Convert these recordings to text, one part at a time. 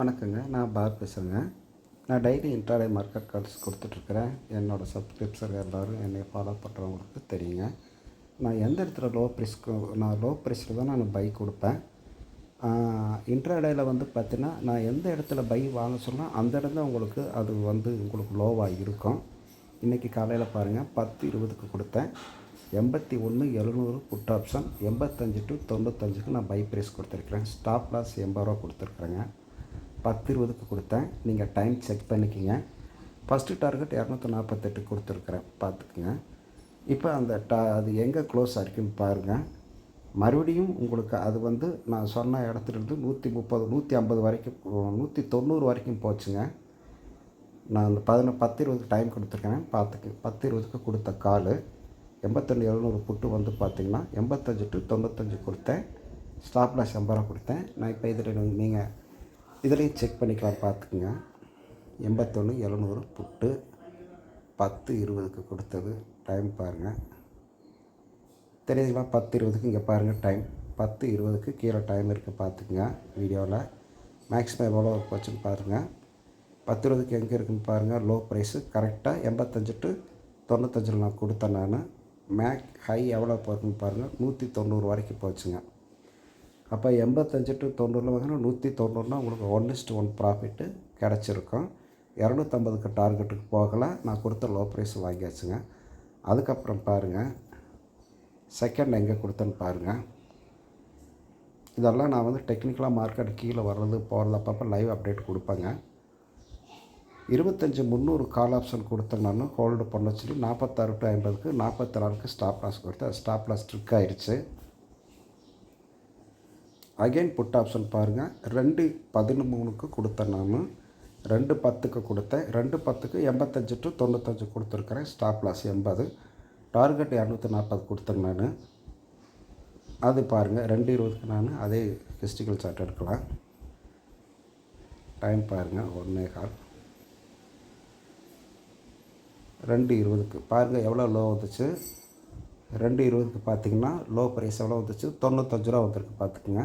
வணக்கங்க. நான் பார் பேசுகிறேங்க. நான் டெய்லி இன்ட்ராடே மார்க்கெட் கால்ஸ் கொடுத்துட்ருக்குறேன். என்னோடய சப்ஸ்கிரிப்ஷன் எல்லோரும் என்னை ஃபாலோ பண்ணுறவங்களுக்கு தெரியுங்க. நான் எந்த இடத்துல லோ ப்ரைஸில் தான் நான் பை கொடுப்பேன். இன்ட்ராடேயில் பார்த்தீங்கன்னா, நான் எந்த இடத்துல பை வாங்க சொன்னால் அந்த இடம் தான் உங்களுக்கு லோவாக இருக்கும். இன்றைக்கி காலையில் பாருங்கள் 10:20க்கு கொடுத்தேன். 81,700 புட் ஆப்ஷன் 85 to 95க்கு நான் பை ப்ரைஸ் கொடுத்துருக்குறேன். ஸ்டாப் லாஸ் ரூ. 80 கொடுத்துருக்குறேங்க. 10:20க்கு கொடுத்தேன். நீங்கள் டைம் செக் பண்ணிக்கிங்க. ஃபஸ்ட்டு டார்கெட் 248 கொடுத்துருக்குறேன், பார்த்துக்குங்க. இப்போ அது எங்கே க்ளோஸ் ஆகிருக்குன்னு பாருங்கள். மறுபடியும் உங்களுக்கு அது நான் சொன்ன இடத்துலேருந்து 130 150 வரைக்கும் 190 வரைக்கும் போச்சுங்க. நான் அந்த 10:20க்கு டைம் கொடுத்துருக்கேன், பார்த்துக்கு. 10:20க்கு கொடுத்த கால் 81,700 புட்டு பார்த்திங்கன்னா 85 to 95 கொடுத்தேன். ஸ்டாப் லாஸ் 80 கொடுத்தேன். நான் இப்போ நீங்கள் இதுலேயும் செக் பண்ணிக்கலாம், பார்த்துக்குங்க. 81,700 புட்டு 10:20க்கு கொடுத்தது. டைம் பாருங்கள், தெரியுதுங்களா? 10:20க்கு இங்கே பாருங்கள் டைம். 10:20க்கு கீழே டைம் இருக்குது, பார்த்துக்குங்க. வீடியோவில் மேக்ஸிமம் எவ்வளோ போச்சுன்னு பாருங்கள். 10:20க்கு எங்கே இருக்குதுன்னு பாருங்கள். லோ ப்ரைஸு கரெக்டாக 85 to 95 நான் கொடுத்தேன். நான் ஹை எவ்வளோ போஇருக்குன்னு பாருங்கள். 190 வரைக்கும் போச்சுங்க. அப்போ 85 to 90 190னா உங்களுக்கு 1:1 ப்ராஃபிட்டு கிடச்சிருக்கும். 250க்கு டார்கெட்டுக்கு போகலை, நான் கொடுத்த லோ ப்ரைஸ் வாங்கியாச்சுங்க. அதுக்கப்புறம் பாருங்கள், செகண்ட் எங்கே கொடுத்தேன்னு பாருங்கள். இதெல்லாம் நான் டெக்னிக்கலாக மார்க்கெட் கீழே வர்றது போகிறது அப்பப்போ லைவ் அப்டேட் கொடுப்பேங்க. 25,300 கால் ஆப்ஷன் கொடுத்தேன். நான் ஹோல்டு பண்ண சொல்லி 46 to 50க்கு 44க்கு ஸ்டாப் லாஸ் கொடுத்தேன். அது ஸ்டாப் லாஸ் ட்ரிக் ஆகிடுச்சு. அகெயின் புட் ஆப்ஷன் பாருங்கள். 2:13க்கு கொடுத்தேன். நான் 2:10க்கு கொடுத்தேன். 2:10க்கு 85 to 95 கொடுத்துருக்குறேன். Stop loss 80. டார்கெட் 240 கொடுத்தேன் நான். அது பாருங்கள் 2:20க்கு நான் அதே ஹிஸ்டிக்கல் சார்ட் எடுக்கலாம். டைம் பாருங்கள் 1:15. 2:20க்கு பாருங்கள் எவ்வளோ லோ வந்துச்சு. 2:20க்கு பார்த்திங்கன்னா லோ ப்ரைஸ் எவ்வளோ வந்துச்சு, 95 ரூபா வந்திருக்கு, பார்த்துக்குங்க.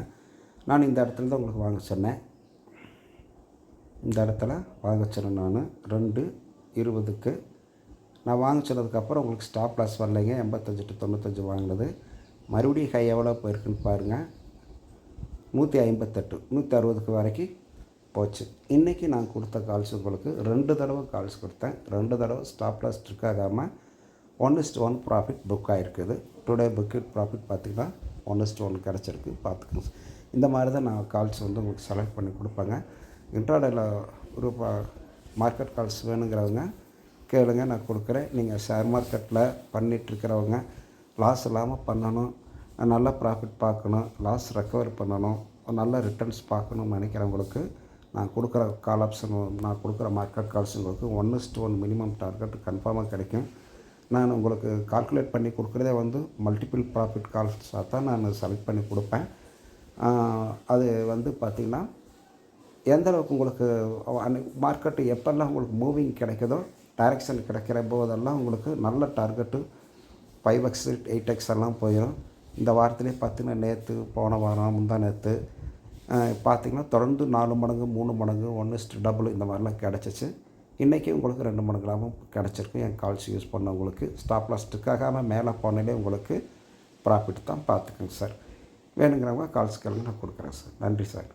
நான் இந்த இடத்துல தான் உங்களுக்கு வாங்க சொன்னேன். இந்த இடத்துல வாங்க சொன்னேன் நான் 2:20க்கு. நான் வாங்க சொன்னதுக்கப்புறம் உங்களுக்கு ஸ்டாப் லாஸ் வரலைங்க. 85 to 95 வாங்கினது. மறுபடியும் ஹை எவ்வளோ போயிருக்குன்னு பாருங்கள். 158 160க்கு வரைக்கும் போச்சு. இன்றைக்கி நான் கொடுத்த கால்ஸ் உங்களுக்கு 2 தடவை கால்ஸ் கொடுத்தேன். 2 தடவை ஸ்டாப் லாஸ் ட்ரிக் ஆகாமல் 1:1 ப்ராஃபிட் புக் ஆகிருக்குது. டுடே புக்கெட் ப்ராஃபிட் பார்த்திங்கன்னா 1:1 கிடச்சிருக்கு, பார்த்துக்கோங்க. இந்த மாதிரி தான் நான் கால்ஸ் உங்களுக்கு செலக்ட் பண்ணி கொடுப்பேங்க. இன்ட்ராடேயில் ஒரு மார்க்கெட் கால்ஸ் வேணுங்கிறவங்க கேளுங்க, நான் கொடுக்குறேன். நீங்கள் ஷேர் மார்க்கெட்டில் பண்ணிகிட்ருக்கிறவங்க லாஸ் இல்லாமல் பண்ணணும், நல்ல ப்ராஃபிட் பார்க்கணும், லாஸ் ரெக்கவர் பண்ணணும், நல்ல ரிட்டர்ன்ஸ் பார்க்கணும்னு நினைக்கிறவங்களுக்கு நான் கொடுக்குற கால் ஆப்ஷன், நான் கொடுக்குற மார்க்கெட் கால்ஸ் உங்களுக்கு 1:1 மினிமம் டார்கெட் கன்ஃபார்மாக கிடைக்கும். நான் உங்களுக்கு கால்குலேட் பண்ணி கொடுக்குறதே மல்டிபிள் ப்ராஃபிட் கால்ஸாக தான் நான் செலக்ட் பண்ணி கொடுப்பேன். அது பார்த்திங்கன்னா எந்தளவுக்கு உங்களுக்கு மார்க்கெட்டு எப்போல்லாம் உங்களுக்கு மூவிங் கிடைக்குதோ, டைரெக்ஷன் கிடைக்கிற போதெல்லாம் உங்களுக்கு நல்ல டார்கெட்டு 5x 8x எல்லாம் போயிடும். இந்த வாரத்திலே பார்த்திங்கன்னா நேற்று, போன வாரம், முந்தா நேற்று பார்த்திங்கன்னா தொடர்ந்து 4 மடங்கு 3 மடங்கு 1:2 இந்த மாதிரிலாம் கிடச்சிச்சு. இன்றைக்கி உங்களுக்கு 2 மடங்கு லாபம் கிடச்சிருக்கு. என் கால்ஸ் யூஸ் பண்ணவங்களுக்கு ஸ்டாப் லாஸ் ட்ரிக்காகாமல் மேலே போனாலே உங்களுக்கு ப்ராஃபிட் தான், பார்த்துக்கோங்க சார். வேணுங்கிறவங்க கால்ஸ் கேளுங்க, நான் கொடுக்குறேன் சார். நன்றி சார்.